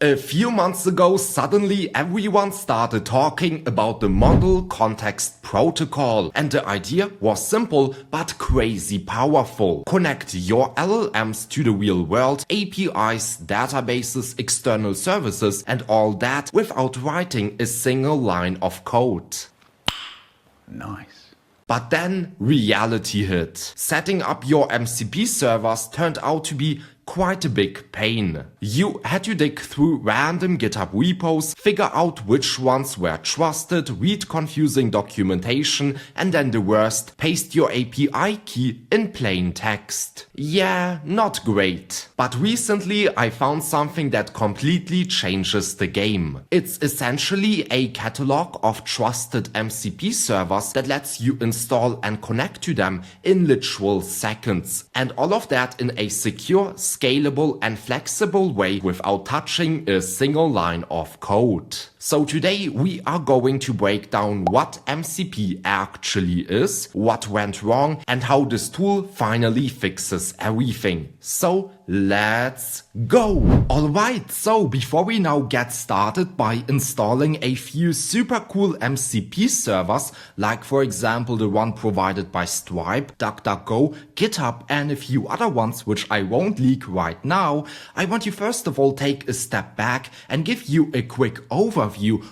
A few months ago, suddenly everyone started talking about the Model Context Protocol, and the idea was simple but crazy powerful. Connect your LLMs to the real world, APIs, databases, external services, and all that without writing a single line of code. Nice. But then reality hit. Setting up your MCP servers turned out to be quite a big pain. You had to dig through random GitHub repos, figure out which ones were trusted, read confusing documentation, and then the worst, paste your API key in plain text. Yeah, not great. But recently I found something that completely changes the game. It's essentially a catalog of trusted MCP servers that lets you install and connect to them in literal seconds. And all of that in a secure, scalable and flexible way without touching a single line of code. So today we are going to break down what MCP actually is, what went wrong, and how this tool finally fixes everything. So let's go! Alright, so before we now get started by installing a few super cool MCP servers, like for example the one provided by Stripe, DuckDuckGo, GitHub and a few other ones which I won't leak right now, I want to first of all take a step back and give you a quick overview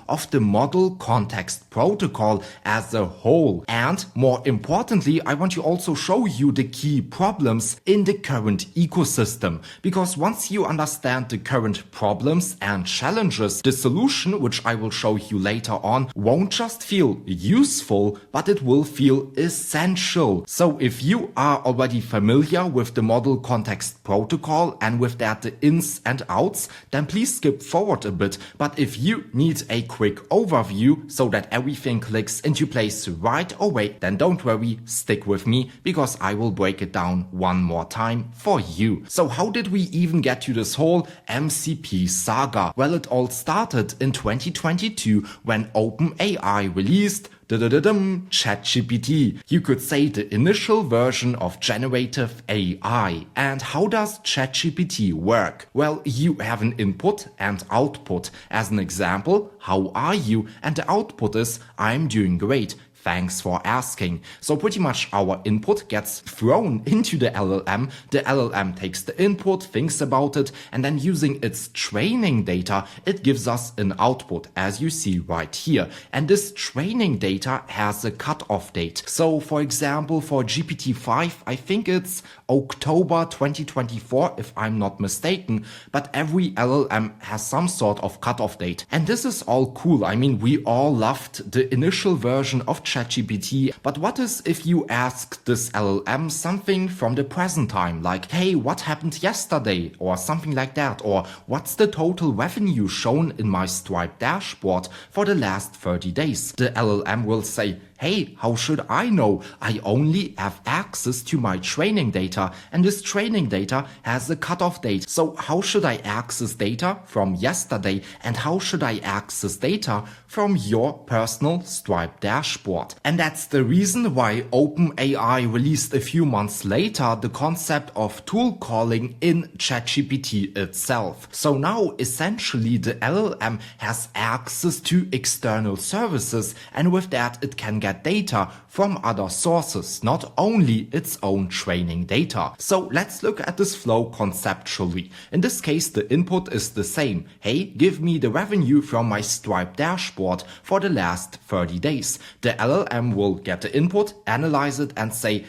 of the Model Context Protocol as a whole. And more importantly, I want to also show you the key problems in the current ecosystem. Because once you understand the current problems and challenges, the solution, which I will show you later on, won't just feel useful, but it will feel essential. So if you are already familiar with the Model Context Protocol and with that the ins and outs, then please skip forward a bit. But if you need a quick overview so that everything clicks into place right away, then don't worry, stick with me because I will break it down one more time for you. So how did we even get to this whole MCP saga? Well, it all started in 2022 when OpenAI released ChatGPT. You could say the initial version of generative AI. And how does ChatGPT work? Well, you have an input and output. As an example, how are you? And the output is, I'm doing great. Thanks for asking. So pretty much our input gets thrown into the LLM. The LLM takes the input, thinks about it, and then using its training data, it gives us an output, as you see right here. And this training data has a cutoff date. So for example, for GPT-5, I think it's October 2024, if I'm not mistaken, but every LLM has some sort of cutoff date. And this is all cool. I mean, we all loved the initial version of ChatGPT, but what is if you ask this LLM something from the present time, like, hey, what happened yesterday, or something like that, or what's the total revenue shown in my Stripe dashboard for the last 30 days? The LLM will say, hey, how should I know? I only have access to my training data, and this training data has a cutoff date. So how should I access data from yesterday, and how should I access data from your personal Stripe dashboard? And that's the reason why OpenAI released a few months later the concept of tool calling in ChatGPT itself. So now essentially the LLM has access to external services, and with that it can get data from other sources, not only its own training data. So let's look at this flow conceptually. In this case, the input is the same. Hey, give me the revenue from my Stripe dashboard for the last 30 days. The LLM will get the input, analyze it and say,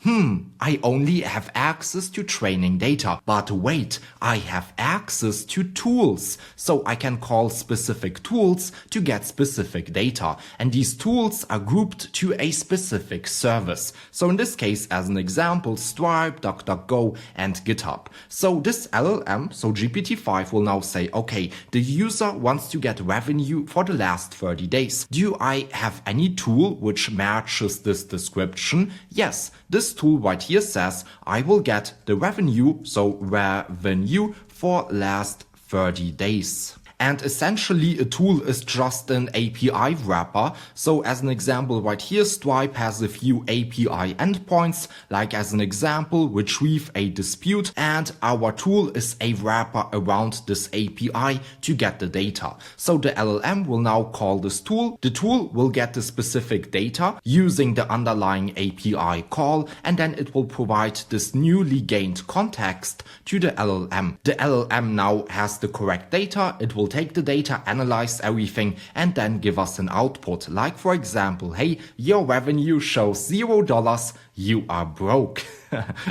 I only have access to training data. But wait, I have access to tools. So I can call specific tools to get specific data. And these tools are grouped to a specific service. So in this case, as an example, Stripe, DuckDuckGo, and GitHub. So this LLM, so GPT-5 will now say, okay, the user wants to get revenue for the last 30 days. Do I have any tool which matches this description? Yes, this tool right here says I will get the revenue, so revenue for last 30 days. And essentially a tool is just an API wrapper. So as an example right here, Stripe has a few API endpoints, like as an example, retrieve a dispute, and our tool is a wrapper around this API to get the data. So the LLM will now call this tool. The tool will get the specific data using the underlying API call, and then it will provide this newly gained context to the LLM. The LLM now has the correct data. It will take the data, analyze everything, and then give us an output. Like for example, hey, your revenue shows $0. You are broke.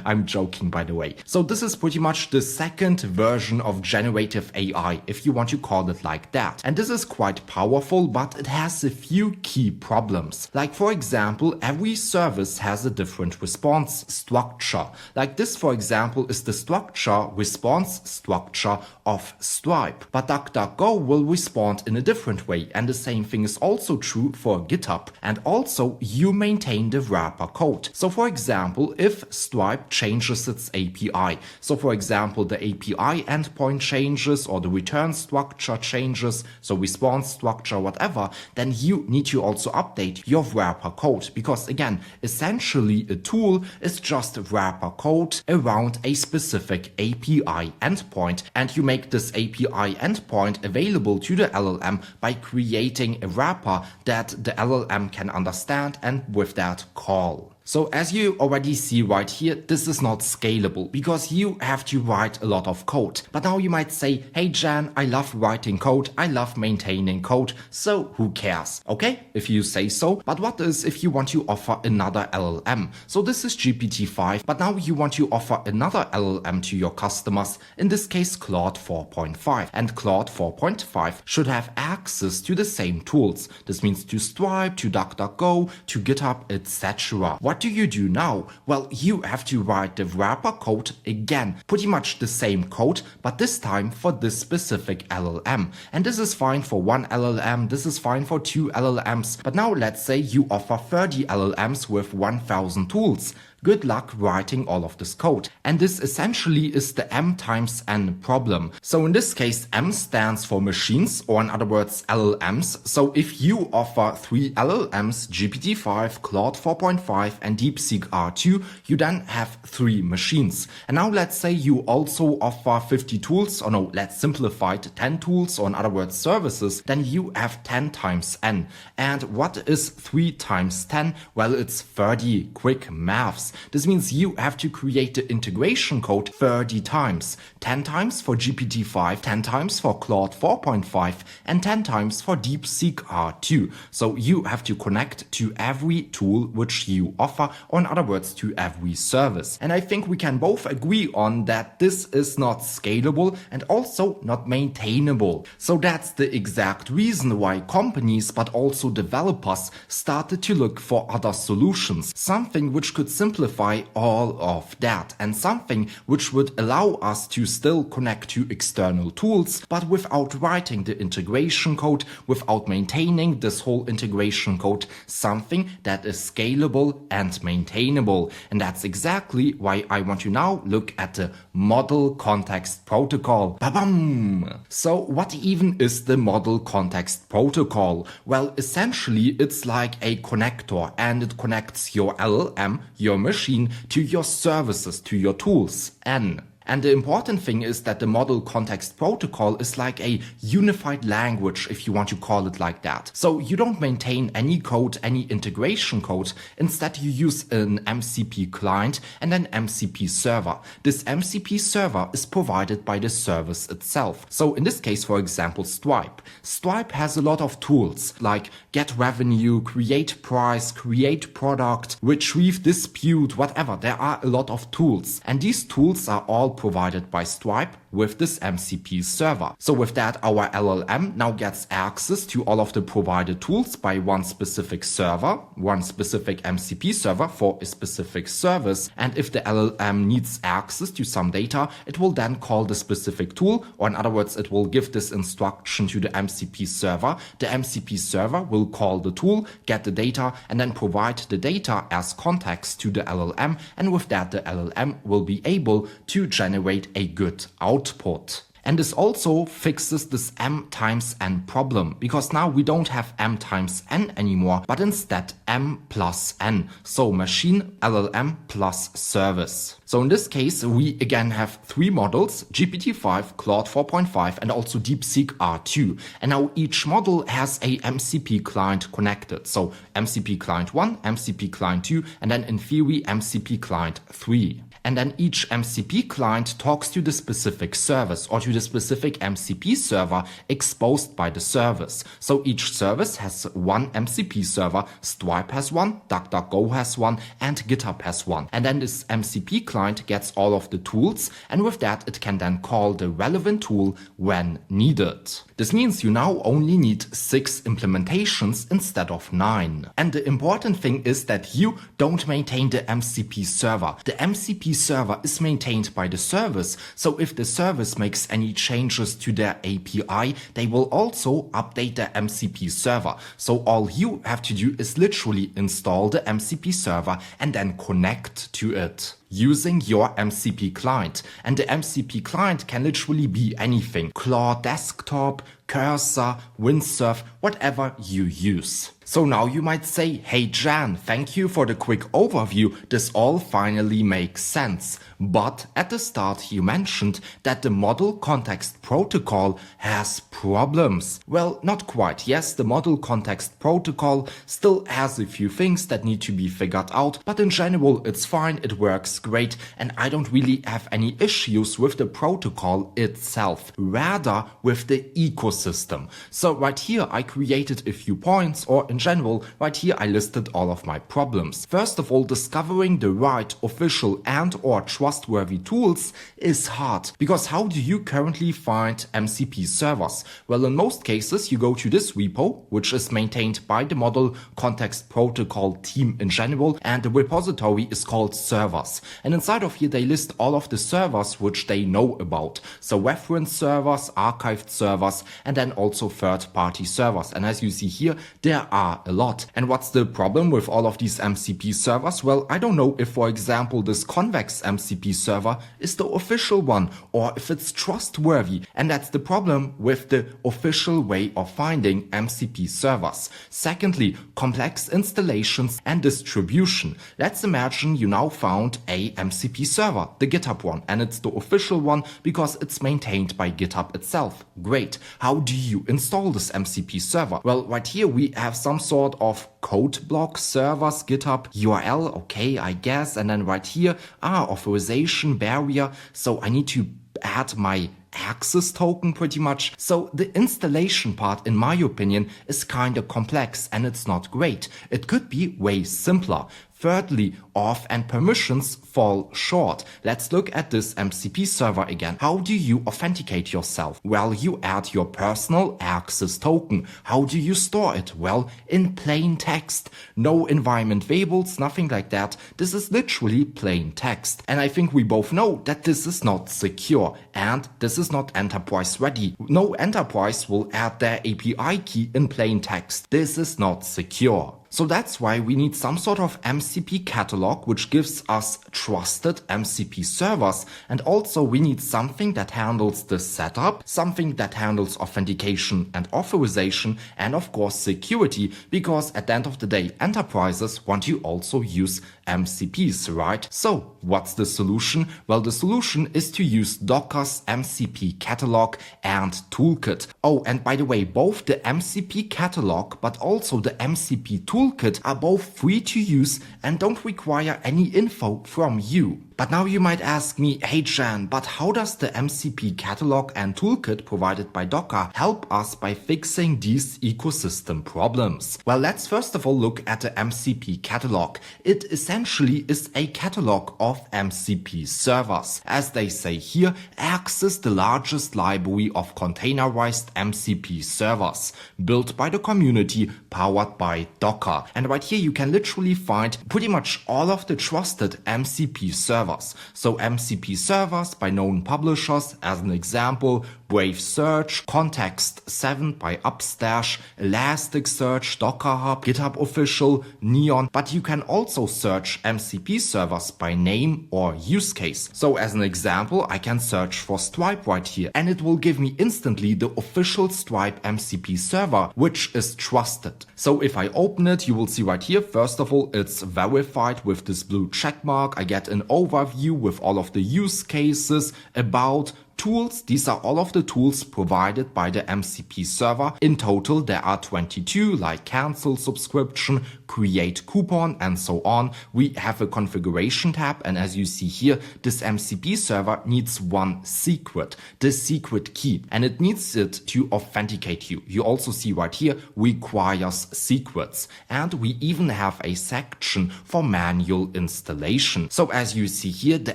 I'm joking, by the way. So this is pretty much the second version of generative AI, if you want to call it like that. And this is quite powerful, but it has a few key problems. Like for example, every service has a different response structure. Like this, for example, is the response structure of Stripe. But DuckDuckGo will respond in a different way. And the same thing is also true for GitHub. And also, you maintain the wrapper code. So for example, if Stripe changes its API. So for example, the API endpoint changes or the return structure changes, so response structure, whatever, then you need to also update your wrapper code. Because again, essentially a tool is just wrapper code around a specific API endpoint. And you make this API endpoint available to the LLM by creating a wrapper that the LLM can understand and with that call. So as you already see right here, this is not scalable because you have to write a lot of code. But now you might say, hey Jan, I love writing code, I love maintaining code, so who cares? Okay, if you say so. But what is if you want to offer another LLM? So this is GPT-5, but now you want to offer another LLM to your customers, in this case Claude 4.5. And Claude 4.5 should have access to the same tools. This means to Stripe, to DuckDuckGo, to GitHub, etc. What do you do now? Well, you have to write the wrapper code again, pretty much the same code, but this time for this specific LLM. And this is fine for one LLM, this is fine for two LLMs, but now let's say you offer 30 LLMs with 1000 tools. Good luck writing all of this code. And this essentially is the M times N problem. So in this case, M stands for machines, or in other words, LLMs. So if you offer 3 LLMs, GPT-5, Claude 4.5 and DeepSeek R2, you then have 3 machines. And now let's say you also offer 50 tools, or no, let's simplify it, 10 tools, or in other words, services, then you have 10 times N. And what is 3 times 10? Well, it's 30. Quick maths. This means you have to create the integration code 30 times. 10 times for GPT-5, 10 times for Claude 4.5, and 10 times for DeepSeek R2. So you have to connect to every tool which you offer, or in other words, to every service. And I think we can both agree on that this is not scalable and also not maintainable. So that's the exact reason why companies, but also developers, started to look for other solutions. Something which could simplify all of that, and something which would allow us to still connect to external tools, but without writing the integration code, without maintaining this whole integration code, something that is scalable and maintainable. And that's exactly why I want to now look at the Model Context Protocol. Ba-bam! So what even is the Model Context Protocol? Well, essentially it's like a connector, and it connects your LLM, your machine, to your services, to your tools, N. And the important thing is that the Model Context Protocol is like a unified language, if you want to call it like that. So you don't maintain any code, any integration code. Instead, you use an MCP client and an MCP server. This MCP server is provided by the service itself. So in this case, for example, Stripe. Stripe has a lot of tools like get revenue, create price, create product, retrieve dispute, whatever. There are a lot of tools. And these tools are all provided by Stripe with this MCP server. So with that, our LLM now gets access to all of the provided tools by one specific server, one specific MCP server for a specific service. And if the LLM needs access to some data, it will then call the specific tool, or in other words, it will give this instruction to the MCP server. The MCP server will call the tool, get the data, and then provide the data as context to the LLM. And with that, the LLM will be able to generate a good output. And this also fixes this m times n problem, because now we don't have m times n anymore, but instead m plus n. So machine, LLM plus service. So in this case, we again have three models, GPT-5, Claude 4.5, and also DeepSeek R2. And now each model has a MCP client connected. So MCP client 1, MCP client 2, and then in theory, MCP client 3. And then each MCP client talks to the specific service or to the specific MCP server exposed by the service. So each service has one MCP server, Stripe has one, DuckDuckGo has one, and GitHub has one. And then this MCP client gets all of the tools, and with that it can then call the relevant tool when needed. This means you now only need 6 implementations instead of 9. And the important thing is that you don't maintain the MCP server. The MCP server is maintained by the service, so if the service makes any changes to their API, they will also update the MCP server. So all you have to do is literally install the MCP server and then connect to it using your MCP client. And the MCP client can literally be anything: Claude Desktop, Cursor, Windsurf, whatever you use. So now you might say, hey Jan, thank you for the quick overview, this all finally makes sense. But at the start you mentioned that the Model Context Protocol has problems. Well, not quite. Yes, the Model Context Protocol still has a few things that need to be figured out, but in general it's fine, it works great, and I don't really have any issues with the protocol itself, rather with the ecosystem. So right here I created a few points, or in general, right here I listed all of my problems. First of all, discovering the right official and or trustworthy tools is hard, because how do you currently find MCP servers? Well, in most cases you go to this repo, which is maintained by the Model Context Protocol team in general, and the repository is called servers. And inside of here they list all of the servers which they know about. So reference servers, archived servers, and then also third-party servers. And as you see here, there are a lot. And what's the problem with all of these MCP servers? Well, I don't know if, for example, this Convex MCP server is the official one, or if it's trustworthy. And that's the problem with the official way of finding MCP servers. Secondly, complex installations and distribution. Let's imagine you now found a MCP server, the GitHub one, and it's the official one because it's maintained by GitHub itself. Great. How do you install this MCP server? Well, right here we have some sort of code block, servers, GitHub, URL, okay, I guess, and then right here, authorization barrier, so I need to add my access token pretty much. So the installation part, in my opinion, is kind of complex and it's not great. It could be way simpler. Thirdly, auth and permissions fall short. Let's look at this MCP server again. How do you authenticate yourself? Well, you add your personal access token. How do you store it? Well, in plain text. No environment variables, nothing like that. This is literally plain text. And I think we both know that this is not secure and this is not enterprise ready. No enterprise will add their API key in plain text. This is not secure. So that's why we need some sort of MCP catalog which gives us trusted MCP servers, and also we need something that handles the setup, something that handles authentication and authorization, and of course security, because at the end of the day enterprises want to also use MCPs, right? So what's the solution? Well, the solution is to use Docker's MCP catalog and toolkit. Oh, and by the way, both the MCP catalog but also the MCP toolkit are both free to use and don't require any info from you. But now you might ask me, hey Jan, but how does the MCP catalog and toolkit provided by Docker help us by fixing these ecosystem problems? Well, let's first of all look at the MCP catalog. It essentially is a catalog of MCP servers. As they say here, X is the largest library of containerized MCP servers, built by the community, powered by Docker. And right here you can literally find pretty much all of the trusted MCP servers. servers. So MCP servers by known publishers, as an example, Brave Search, Context 7 by Upstash, Elasticsearch, Docker Hub, GitHub Official, Neon, but you can also search MCP servers by name or use case. So as an example, I can search for Stripe right here, and it will give me instantly the official Stripe MCP server, which is trusted. So if I open it, you will see right here, first of all, it's verified with this blue check mark. I get an overview with all of the use cases, about, tools. These are all of the tools provided by the MCP server. In total, there are 22, like cancel subscription, create coupon, and so on. We have a configuration tab, and as you see here, this MCP server needs one secret, the secret key, and it needs it to authenticate you. You also see right here, requires secrets, and we even have a section for manual installation. So as you see here, the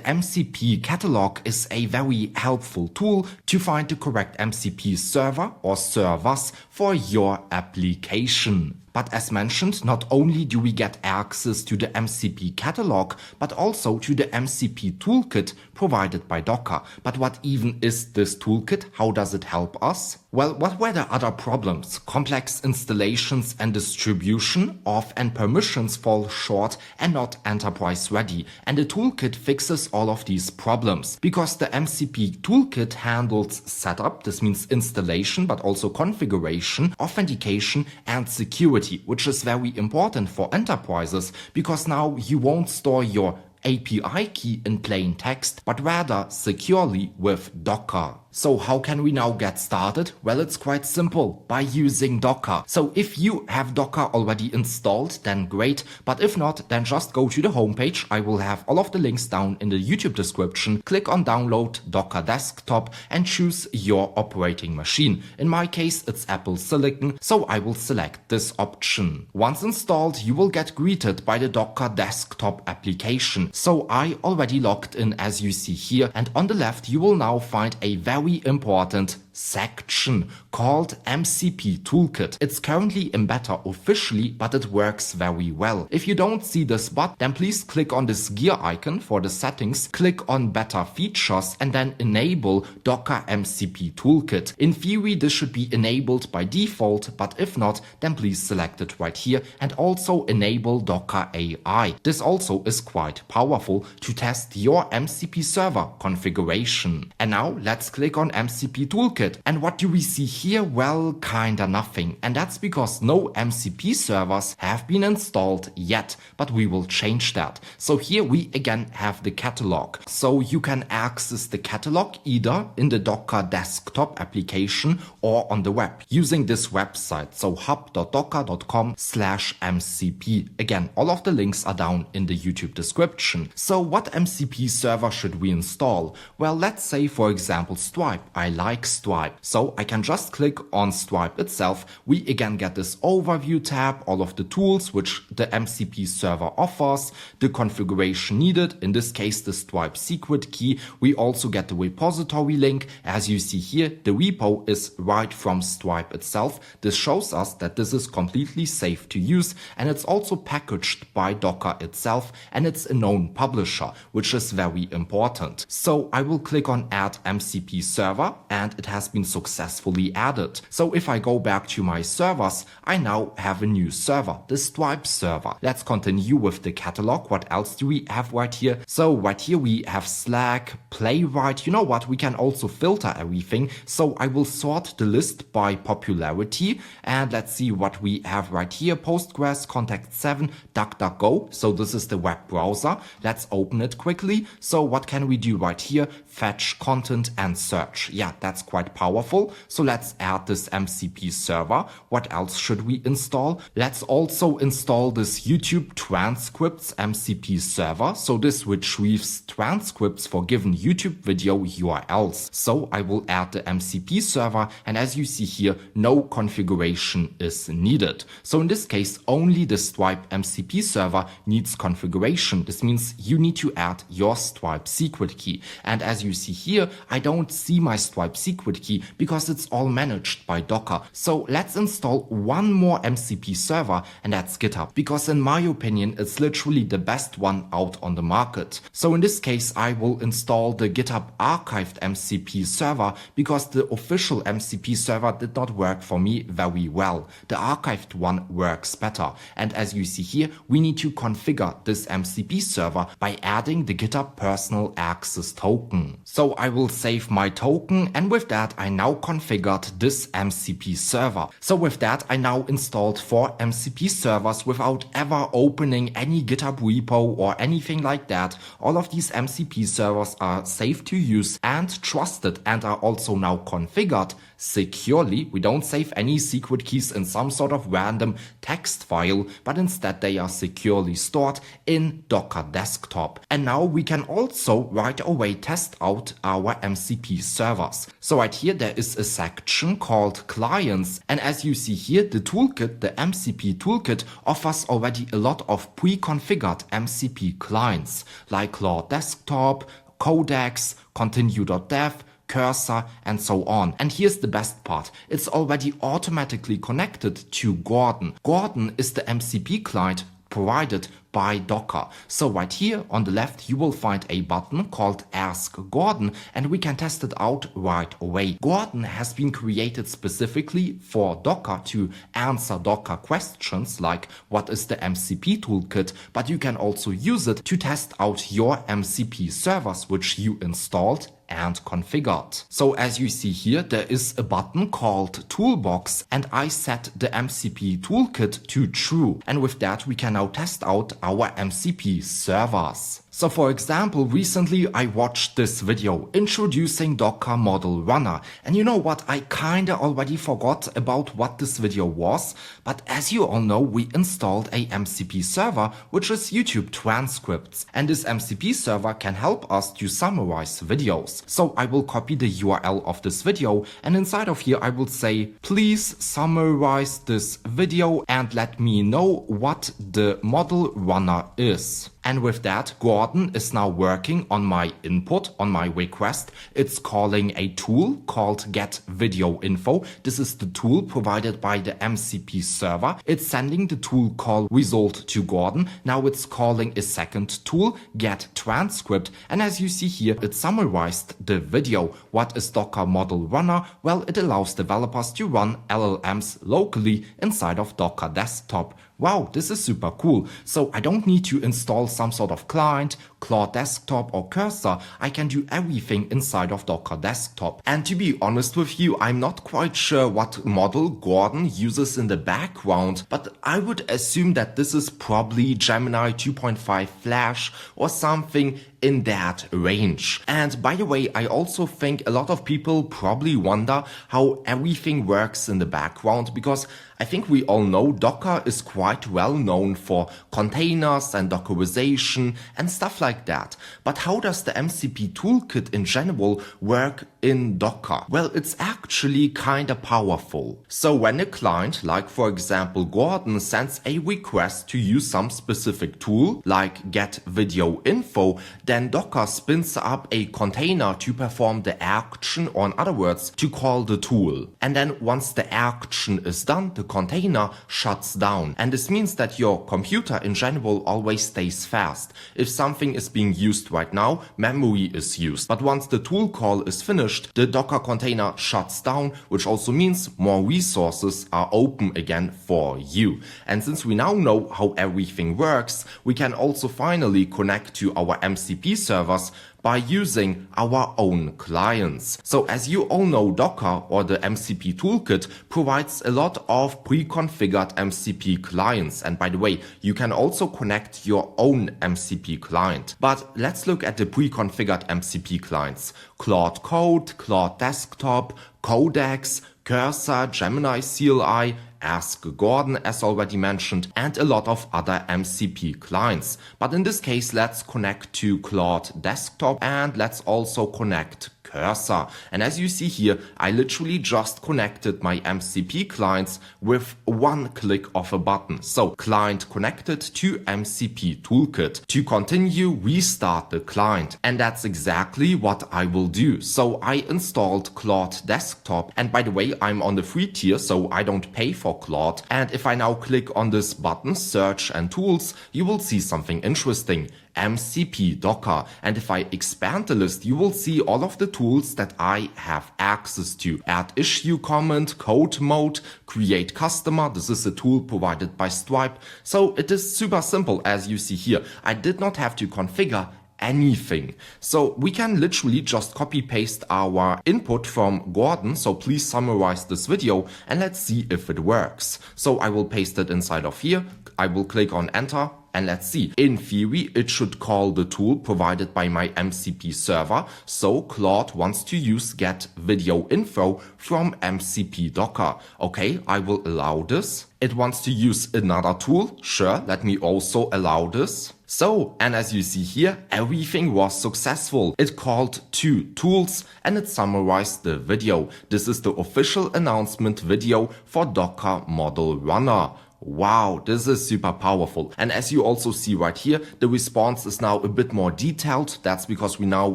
MCP catalog is a very helpful tool to find the correct MCP server or servers for your application. But as mentioned, not only do we get access to the MCP catalog, but also to the MCP Toolkit provided by Docker. But what even is this toolkit? How does it help us? Well, what were the other problems? Complex installations and distribution of and permissions fall short and not enterprise ready. And the toolkit fixes all of these problems because the MCP Toolkit handles setup, this means installation, but also configuration, authentication, and security, which is very important for enterprises because now you won't store your API key in plain text, but rather securely with Docker. So how can we now get started? Well, it's quite simple, by using Docker. So if you have Docker already installed, then great. But if not, then just go to the homepage. I will have all of the links down in the YouTube description. Click on download Docker Desktop and choose your operating machine. In my case, it's Apple Silicon, so I will select this option. Once installed, you will get greeted by the Docker Desktop application. So I already logged in, as you see here, and on the left you will now find a very important section called MCP Toolkit. It's currently in beta officially, but it works very well. If you don't see this button, then please click on this gear icon for the settings, click on beta features, and then enable Docker MCP Toolkit. In theory, this should be enabled by default, but if not, then please select it right here and also enable Docker AI. This also is quite powerful to test your MCP server configuration. And now let's click on MCP Toolkit. And what do we see here? Well, kinda nothing. And that's because no MCP servers have been installed yet, but we will change that. So here we again have the catalog. So you can access the catalog either in the Docker Desktop application or on the web using this website. So hub.docker.com/MCP. Again, all of the links are down in the YouTube description. So what MCP server should we install? Well, let's say for example Stripe. I like Stripe. So I can just click on Stripe itself. We again get this overview tab, all of the tools which the MCP server offers, the configuration needed, in this case the Stripe secret key. We also get the repository link. As you see here, the repo is right from Stripe itself. This shows us that this is completely safe to use, and it's also packaged by Docker itself, and it's a known publisher, which is very important. So I will click on add MCP server, and it has been successfully added. So if I go back to my servers, I now have a new server, the Stripe server. Let's continue with the catalog. What else do we have right here? So right here we have Slack, Playwright. You know what? We can also filter everything. So I will sort the list by popularity, and let's see what we have right here. Postgres, Context 7, DuckDuckGo. So this is the web browser. Let's open it quickly. So what can we do right here? Fetch, content, and search. Yeah, that's quite powerful. So let's add this MCP server. What else should we install? Let's also install this YouTube transcripts MCP server. So this retrieves transcripts for given YouTube video URLs. So I will add the MCP server, and as you see here, no configuration is needed. So in this case, only the Stripe MCP server needs configuration. This means you need to add your Stripe secret key. And as you see here, I don't see my Stripe secret key because it's all managed by Docker. So let's install one more MCP server, and that's GitHub, because in my opinion it's literally the best one out on the market. So in this case I will install the GitHub archived MCP server because the official MCP server did not work for me very well. The archived one works better, and as you see here, we need to configure this MCP server by adding the GitHub personal access token. So I will save my token, and with that I now configured this MCP server. So with that I now installed 4 MCP servers without ever opening any GitHub repo or anything like that. All of these MCP servers are safe to use and trusted, and are also now configured securely. We don't save any secret keys in some sort of random text file, but instead they are securely stored in Docker Desktop. And now we can also right away test out our MCP servers. So right here there is a section called Clients, and as you see here, the toolkit, the MCP Toolkit, offers already a lot of pre-configured MCP clients like Claude Desktop, Codex, Continue.dev, Cursor, and so on. And here's the best part. It's already automatically connected to Gordon. Gordon is the MCP client provided by Docker. So right here on the left you will find a button called Ask Gordon, and we can test it out right away. Gordon has been created specifically for Docker to answer Docker questions like what is the MCP toolkit, but you can also use it to test out your MCP servers which you installed and configured. So as you see here, there is a button called Toolbox, and I set the MCP toolkit to true. And with that we can now test out our MCP servers. So for example, recently I watched this video introducing Docker Model Runner, and you know what, I kinda already forgot about what this video was, but as you all know, we installed a MCP server which is YouTube transcripts, and this MCP server can help us to summarize videos. So I will copy the URL of this video, and inside of here I will say, please summarize this video and let me know what the Model Runner is. And with that, Gordon is now working on my input, on my request. It's calling a tool called Get Video Info. This is the tool provided by the MCP server. It's sending the tool call result to Gordon. Now it's calling a second tool, Get Transcript. And as you see here, it summarized the video. What is Docker Model Runner? Well, it allows developers to run LLMs locally inside of Docker Desktop. Wow, this is super cool. So I don't need to install some sort of client, Claude Desktop or Cursor. I can do everything inside of Docker Desktop. And to be honest with you, I'm not quite sure what model Gordon uses in the background, but I would assume that this is probably Gemini 2.5 Flash or something in that range. And by the way, I also think a lot of people probably wonder how everything works in the background, because I think we all know Docker is quite well known for containers and Dockerization and stuff like that. But how does the MCP toolkit in general work in Docker? Well, it's actually kinda powerful. So when a client, like for example Gordon, sends a request to use some specific tool, like Get Video Info, then Docker spins up a container to perform the action, or in other words, to call the tool. And then once the action is done, the container shuts down. And this means that your computer in general always stays fast. If something is being used right now, memory is used. But once the tool call is finished, the Docker container shuts down, which also means more resources are open again for you. And since we now know how everything works, we can also finally connect to our MCP servers by using our own clients. So as you all know, Docker, or the MCP toolkit, provides a lot of pre-configured MCP clients. And by the way, you can also connect your own MCP client. But let's look at the pre-configured MCP clients. Claude Code, Claude Desktop, Codex, Cursor, Gemini CLI, Ask Gordon, as already mentioned, and a lot of other MCP clients. But in this case, let's connect to Claude Desktop, and let's also connect cursor. And as you see here, I literally just connected my MCP clients with one click of a button. So client connected to MCP Toolkit. To continue, restart the client. And that's exactly what I will do. So I installed Claude Desktop. And by the way, I'm on the free tier, so I don't pay for Claude. And if I now click on this button, Search and Tools, you will see something interesting. MCP Docker. And if I expand the list, you will see all of the tools that I have access to. Add issue comment, code mode, create customer. This is a tool provided by Stripe. So it is super simple, as you see here. I did not have to configure anything. So we can literally just copy paste our input from Gordon. So please summarize this video and let's see if it works. So I will paste it inside of here. I will click on enter. And let's see, in theory, it should call the tool provided by my MCP server. So Claude wants to use get video info from MCP Docker. Okay, I will allow this. It wants to use another tool. Sure, let me also allow this. So, and as you see here, everything was successful. It called 2 tools and it summarized the video. This is the official announcement video for Docker Model Runner. Wow, this is super powerful. And as you also see right here, the response is now a bit more detailed. That's because we now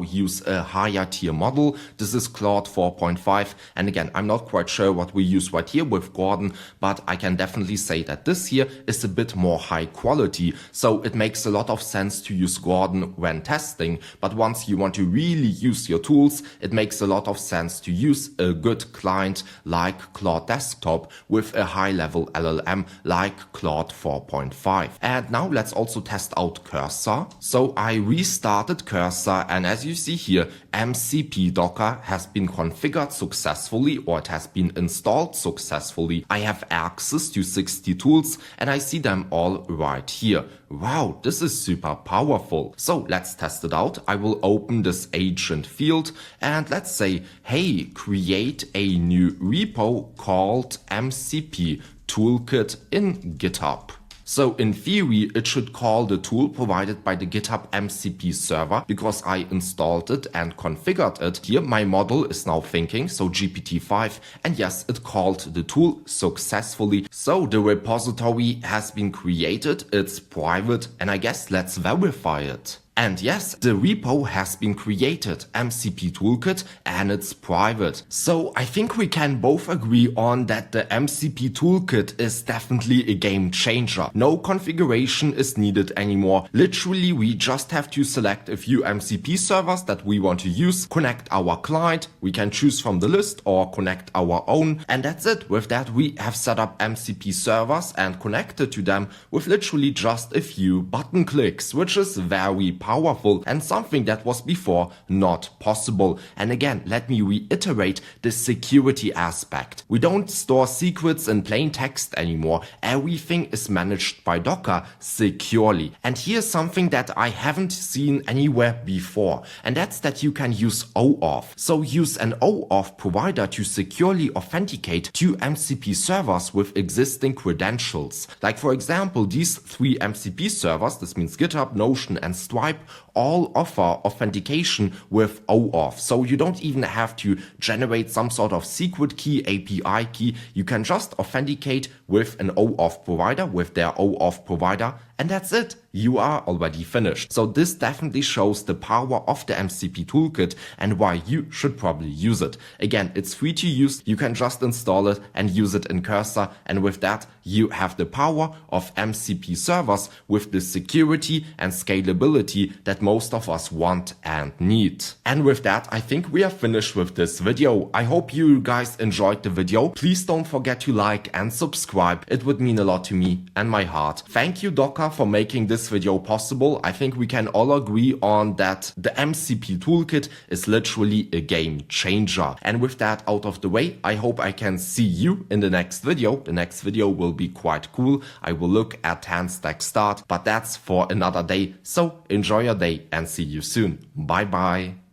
use a higher tier model. This is Claude 4.5. And again, I'm not quite sure what we use right here with Gordon, but I can definitely say that this here is a bit more high quality. So it makes a lot of sense to use Gordon when testing. But once you want to really use your tools, it makes a lot of sense to use a good client like Claude Desktop with a high level LLM like Claude 4.5. And now let's also test out Cursor. So I restarted Cursor and as you see here, MCP Docker has been configured successfully or it has been installed successfully. I have access to 60 tools and I see them all right here. Wow, this is super powerful. So let's test it out. I will open this agent field and let's say, hey, create a new repo called MCP Toolkit in GitHub. So in theory, it should call the tool provided by the GitHub MCP server because I installed it and configured it. Here my model is now thinking, so GPT-5, and yes, it called the tool successfully. So the repository has been created, it's private, and I guess let's verify it. And yes, the repo has been created, MCP Toolkit, and it's private. So I think we can both agree on that the MCP Toolkit is definitely a game changer. No configuration is needed anymore. Literally, we just have to select a few MCP servers that we want to use, connect our client, we can choose from the list or connect our own, and that's it. With that, we have set up MCP servers and connected to them with literally just a few button clicks, which is very powerful and something that was before not possible. And again, let me reiterate the security aspect. We don't store secrets in plain text anymore. Everything is managed by Docker securely. And here's something that I haven't seen anywhere before, and that's that you can use OAuth. So use an OAuth provider to securely authenticate to MCP servers with existing credentials. Like for example, these 3 MCP servers, this means GitHub, Notion and Stripe, all offer authentication with OAuth. So you don't even have to generate some sort of secret key, API key. You can just authenticate with an OAuth provider, with their OAuth provider, and that's it. You are already finished. So this definitely shows the power of the MCP Toolkit and why you should probably use it. Again, it's free to use. You can just install it and use it in Cursor. And with that, you have the power of MCP servers with the security and scalability that most of us want and need. And with that, I think we are finished with this video. I hope you guys enjoyed the video. Please don't forget to like and subscribe. It would mean a lot to me and my heart. Thank you, Docker, for making this video possible. I think we can all agree on that the MCP Toolkit is literally a game changer. And with that out of the way, I hope I can see you in the next video. The next video will be quite cool. I will look at Handstack Start, but that's for another day. So enjoy your day and see you soon. Bye bye.